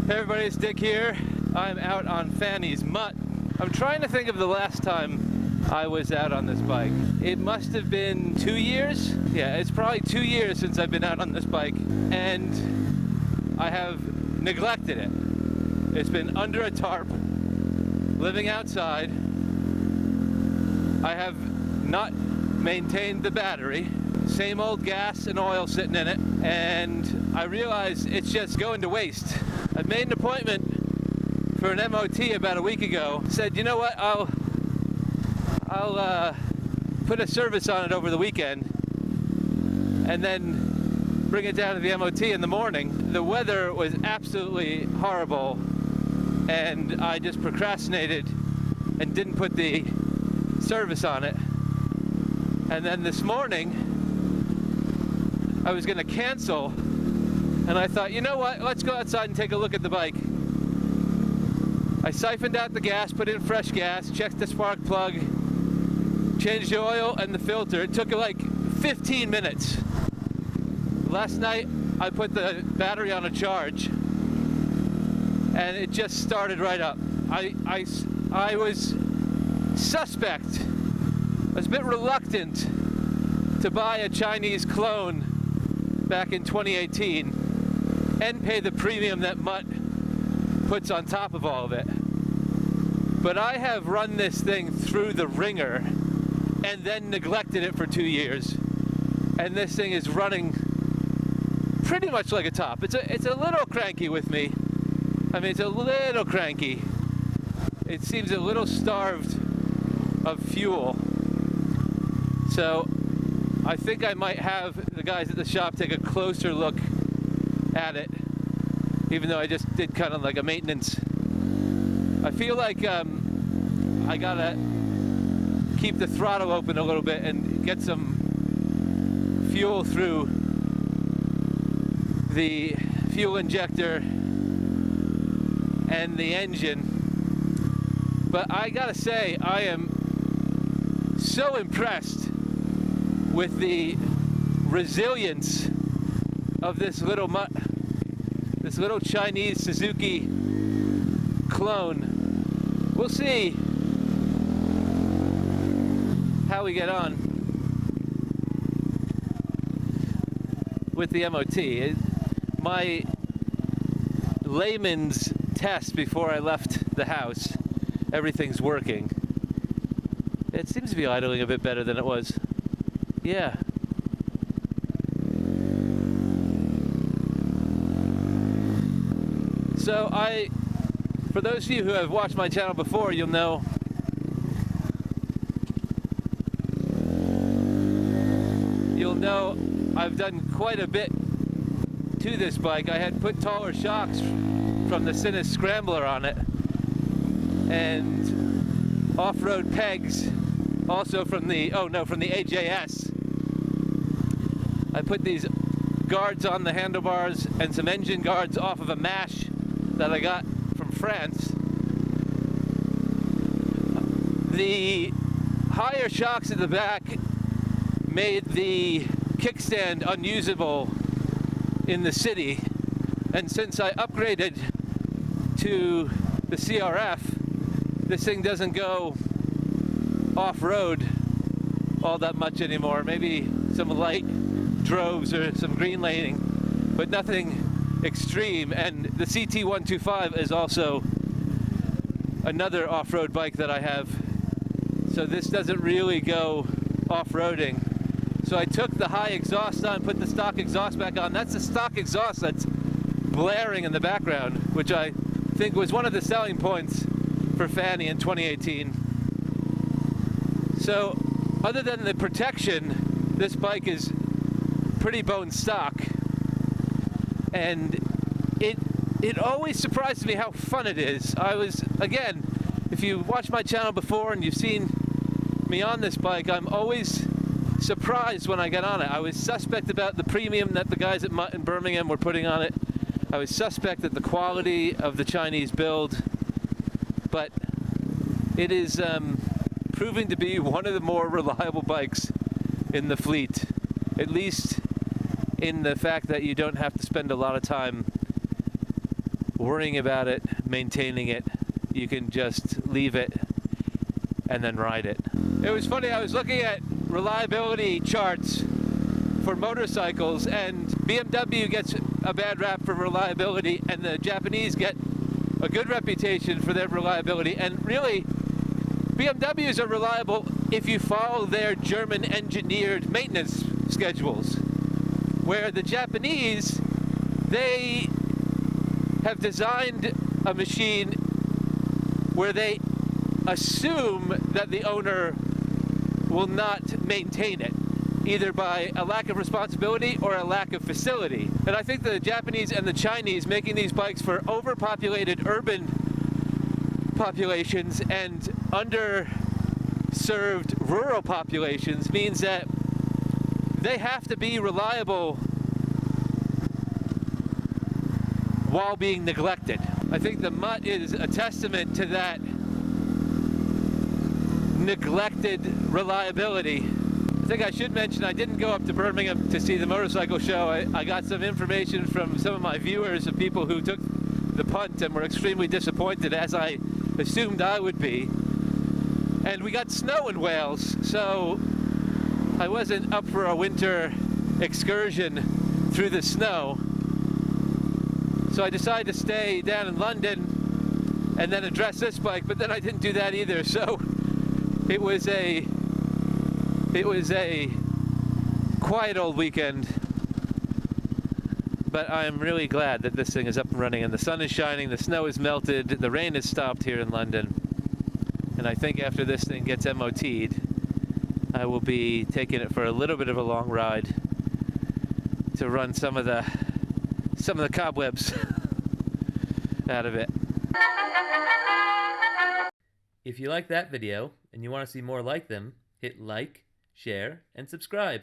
Hey everybody, it's Dick here. I'm out on Fannie's Mutt. I'm trying to think of the last time I was out on this bike. It must have been 2 years? Yeah, it's probably 2 years since I've been out on this bike, and I have neglected it. It's been under a tarp, living outside. I have not maintained the battery. Same old gas and oil sitting in it, and I realize it's just going to waste. I made an appointment for an MOT about a week ago. Said, you know what, I'll put a service on it over the weekend and then bring it down to the MOT in the morning. The weather was absolutely horrible, and I just procrastinated and didn't put the service on it. And then this morning, I was gonna cancel, and I thought, you know what, let's go outside and take a look at the bike. I siphoned out the gas, put in fresh gas, checked the spark plug, changed the oil and the filter. It took like 15 minutes. Last night, I put the battery on a charge, and it just started right up. I was suspect. I was a bit reluctant to buy a Chinese clone back in 2018 and pay the premium that Mutt puts on top of all of it. But I have run this thing through the ringer and then neglected it for 2 years. And this thing is running pretty much like a top. It's a little cranky with me. I mean, it's a little cranky. It seems a little starved of fuel. So I think I might have the guys at the shop take a closer look at it, even though I just did kind of like a maintenance. I feel like I gotta keep the throttle open a little bit and get some fuel through the fuel injector and the engine. But I gotta say, I am so impressed with the resilience of this little Mutt, this little Chinese Suzuki clone. We'll see how we get on with the MOT. My layman's test before I left the house, everything's working. It seems to be idling a bit better than it was. Yeah. So for those of you who have watched my channel before, you'll know I've done quite a bit to this bike. I had put taller shocks from the Sinus Scrambler on it, and off-road pegs also from the AJS. I put these guards on the handlebars and some engine guards off of a mash that I got from France. The higher shocks at the back made the kickstand unusable in the city, and since I upgraded to the CRF, this thing doesn't go off-road all that much anymore. Maybe some light droves or some green laning, but nothing extreme. And the CT125 is also another off-road bike that I have, so this doesn't really go off-roading. So I took the high exhaust on, put the stock exhaust back on. That's the stock exhaust that's blaring in the background, which I think was one of the selling points for Fannie in 2018. So other than the protection, this bike is pretty bone stock, and it always surprises me how fun it is. Again, if you watched my channel before and you've seen me on this bike, I'm always surprised when I get on it. I was suspect about the premium that the guys at Mutt in Birmingham were putting on it. I was suspect at the quality of the Chinese build, but It is proving to be one of the more reliable bikes in the fleet, at least in the fact that you don't have to spend a lot of time worrying about it, maintaining it. You can just leave it and then ride it. It was funny, I was looking at reliability charts for motorcycles, and BMW gets a bad rap for reliability, and the Japanese get a good reputation for their reliability. And really, BMWs are reliable if you follow their German engineered maintenance schedules, where the Japanese, they have designed a machine where they assume that the owner will not maintain it, either by a lack of responsibility or a lack of facility. And I think the Japanese and the Chinese making these bikes for overpopulated urban populations and underserved rural populations means that they have to be reliable while being neglected. I think the Mutt is a testament to that neglected reliability. I think I should mention I didn't go up to Birmingham to see the motorcycle show. I got some information from some of my viewers of people who took the punt and were extremely disappointed, as I assumed I would be. And we got snow in Wales, so I wasn't up for a winter excursion through the snow. So I decided to stay down in London and then address this bike, but then I didn't do that either. So it was a quiet old weekend, but I'm really glad that this thing is up and running and the sun is shining, the snow is melted, the rain has stopped here in London, and I think after this thing gets MOT'd, I will be taking it for a little bit of a long ride to run some of the cobwebs out of it. If you like that video and you want to see more like them, hit like, share, and subscribe.